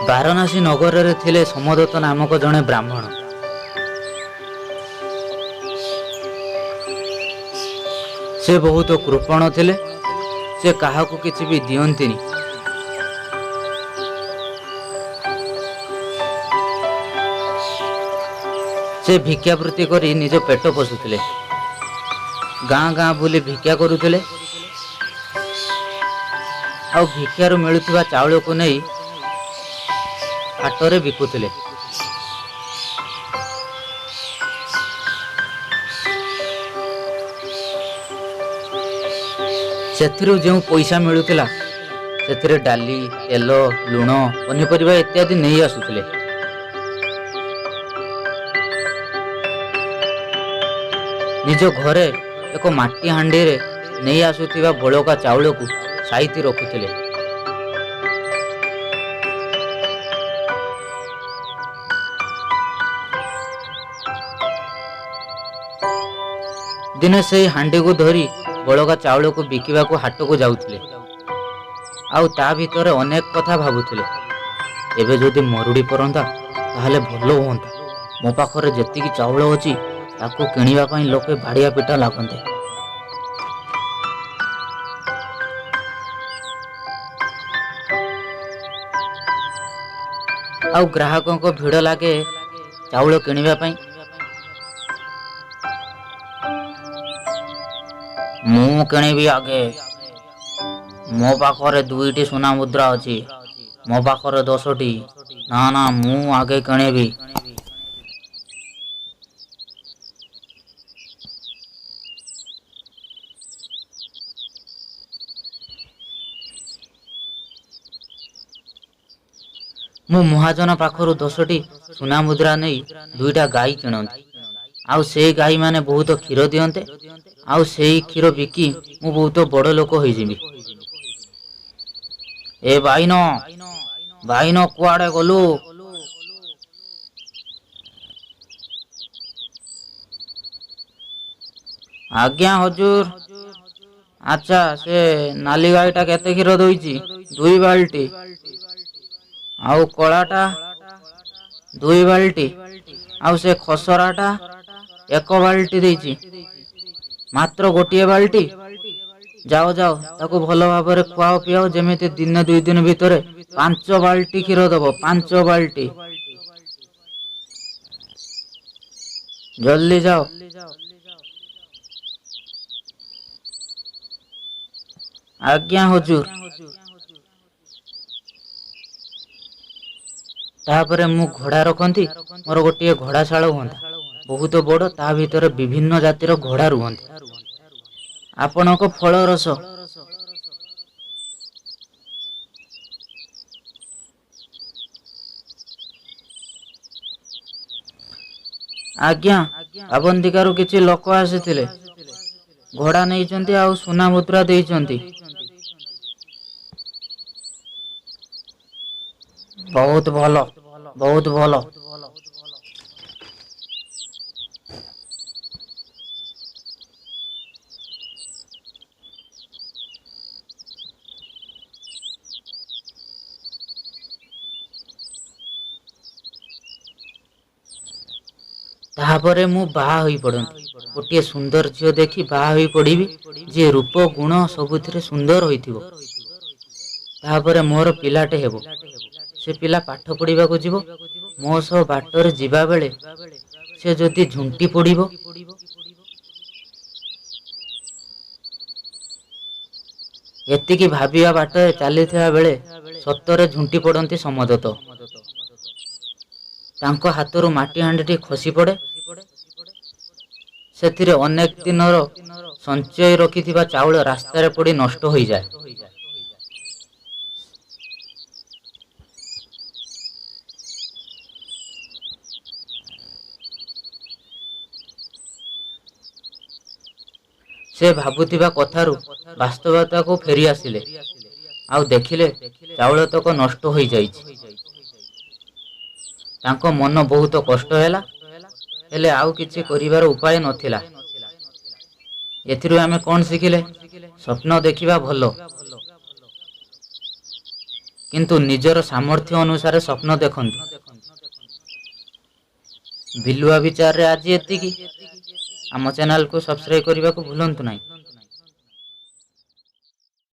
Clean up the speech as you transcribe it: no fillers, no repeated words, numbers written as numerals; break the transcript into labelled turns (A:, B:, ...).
A: ବାରାଣସୀ ନଗରରେ ଥିଲେ ସମଦତ୍ତ ନାମକ ଜଣେ ବ୍ରାହ୍ମଣ। ସେ ବହୁତ କୃପଣ ଥିଲେ। ସେ କାହାକୁ କିଛି ବି ଦିଅନ୍ତିନି। ସେ ଭିକ୍ଷାବୃତ୍ତି କରି ନିଜ ପେଟ ପୋଷୁଥିଲେ। ଗାଁ ଗାଁ ବୁଲି ଭିକ୍ଷା କରୁଥିଲେ ଆଉ ଭିକ୍ଷାରୁ ମିଳୁଥିବା ଚାଉଳକୁ ନେଇ ହାଟରେ ବିକୁଥିଲେ। ସେଥିରୁ ଯେଉଁ ପଇସା ମିଳୁଥିଲା ସେଥିରେ ଡାଲି, ତେଲ, ଲୁଣ, ପନିପରିବା ଇତ୍ୟାଦି ନେଇ ଆସୁଥିଲେ। ନିଜ ଘରେ ଏକ ମାଟି ହାଣ୍ଡିରେ ନେଇ ଆସୁଥିବା ବଳକା ଚାଉଳକୁ ସାଇତି ରଖୁଥିଲେ। ଦିନେ ସେହି ହାଣ୍ଡିକୁ ଧରି ବଳକା ଚାଉଳକୁ ବିକିବାକୁ ହାଟକୁ ଯାଉଥିଲେ ଆଉ ତା ଭିତରେ ଅନେକ କଥା ଭାବୁଥିଲେ। ଏବେ ଯଦି ମରୁଡ଼ି ପଡ଼ନ୍ତା ତାହେଲେ ଭଲ ହୁଅନ୍ତା। ମୋ ପାଖରେ ଯେତିକି ଚାଉଳ ଅଛି ତାକୁ କିଣିବା ପାଇଁ ଲୋକେ ଭାଡ଼ିଆ ପିଟା ଲାଗନ୍ତେ। ଆଉ ଗ୍ରାହକଙ୍କ ଭିଡ଼ ଲାଗେ ଚାଉଳ କିଣିବା ପାଇଁ। ମୁଁ କିଣିବି ଆଗେ। ମୋ ପାଖରେ 2ଟି ସୁନା ମୁଦ୍ରା ଅଛି। ମୋ ପାଖରେ 10ଟି। ନା, ମୁଁ ଆଗେ କିଣିବି। ମୁଁ ମହାଜନ ପାଖରୁ 10ଟି ସୁନା ମୁଦ୍ରା ନେଇ 2ଟା ଗାଈ କିଣନ୍ତି। ଆଉ ସେଇ ଗାଈମାନେ ବହୁତ କ୍ଷୀର ଦିଅନ୍ତେ ଆଉ ସେଇ କ୍ଷୀର ବିକି ମୁଁ ବହୁତ ବଡ଼ ଲୋକ ହୋଇଯିବି। ଏ ଭାଇନ କୁଆଡ଼େ ଗଲୁ? ଆଜ୍ଞା ହଜୁର। ଆଚ୍ଛା, ସେ ନାଲି ଗାଈଟା କେତେ କ୍ଷୀର ଦଉଛି? 2 ବାଲ୍ଟି। ଆଉ କଳାଟା? 2 ବାଲ୍ଟି। ଆଉ ସେ ଖସରାଟା? 1 ବାଲ୍ଟି ଦେଇଛି। ମାତ୍ର 1 ବାଲ୍ଟି? ଯାଅ ତାକୁ ଭଲ ଭାବରେ ଖୁଆଅ ପିଆଅ, ଯେମିତି ଦିନେ 2 ଦିନ ଭିତରେ 5 ବାଲ୍ଟି କ୍ଷୀର ଦେବ। 5 ବାଲ୍ଟି। ଜଲ୍ଦି ଯାଅ। ଆଜ୍ଞା ହଜୁର। ତାପରେ ମୁଁ ଘୋଡ଼ା ରଖନ୍ତି। ମୋର ଗୋଟିଏ ଘୋଡ଼ାଶାଳ ହୁଅନ୍ତା, ବହୁତ ବଡ଼। ତା ଭିତରେ ବିଭିନ୍ନ ଜାତିର ଘୋଡ଼ା ରୁହନ୍ତି। ଆପଣଙ୍କ ଫଳ ରସ। ଆଜ୍ଞା, ପାବନ୍ଦିକାରୁ କିଛି ଲୋକ ଆସିଥିଲେ। ଘୋଡ଼ା ନେଇଛନ୍ତି ଆଉ ସୁନା ମୁଦ୍ରା ଦେଇଛନ୍ତି। ବହୁତ ଭଲ, ବହୁତ ଭଲ। ତାପରେ ମୁଁ ବାହା ହୋଇପଡ଼ନ୍ତି। ଗୋଟିଏ ସୁନ୍ଦର ଝିଅ ଦେଖି ବାହା ହୋଇ ପଡ଼ିବି, ଯିଏ ରୂପ ଗୁଣ ସବୁଥିରେ ସୁନ୍ଦର ହୋଇଥିବ। ତାପରେ ମୋର ପିଲାଟେ ହେବ। ସେ ପିଲା ପାଠ ପଢ଼ିବାକୁ ଯିବ। ମୋ ସହ ବାଟରେ ଯିବା ବେଳେ ସେ ଯଦି ଝୁଣ୍ଟି ପଡ଼ିବ, ଏତିକି ଭାବିବା ବାଟରେ ଚାଲିଥିବା ବେଳେ ସତରେ ଝୁଣ୍ଟି ପଡ଼ନ୍ତି ସମଦତ୍ତ। ତାଙ୍କ ହାତରୁ ମାଟି ହାଣ୍ଡିଟି ଖସି ପଡ଼େ। ସେଥିରେ ଅନେକ ଦିନର ସଞ୍ଚୟ ରଖିଥିବା ଚାଉଳ ରାସ୍ତାରେ ପଡ଼ି ନଷ୍ଟ ହୋଇଯାଏ। ସେ ଭାବୁଥିବା କଥାରୁ ବାସ୍ତବତାକୁ ଫେରି ଆସିଲେ ଆଉ ଦେଖିଲେ ଚାଉଳତକ ନଷ୍ଟ ହୋଇଯାଇଛି। ତାଙ୍କ ମନ ବହୁତ କଷ୍ଟ ହେଲା, ହେଲେ ଆଉ କିଛି କରିବାର ଉପାୟ ନଥିଲା। ଏଥିରୁ ଆମେ କଣ ଶିଖିଲେ? ସ୍ୱପ୍ନ ଦେଖିବା ଭଲ, କିନ୍ତୁ ନିଜର ସାମର୍ଥ୍ୟ ଅନୁସାରେ ସ୍ୱପ୍ନ ଦେଖନ୍ତୁ। ବିଲୁଆ ବିଚାରରେ ଆଜି ଏତିକି। ଆମ ଚ୍ୟାନେଲକୁ ସବସ୍କ୍ରାଇବ୍ କରିବାକୁ ଭୁଲନ୍ତୁ ନାହିଁ।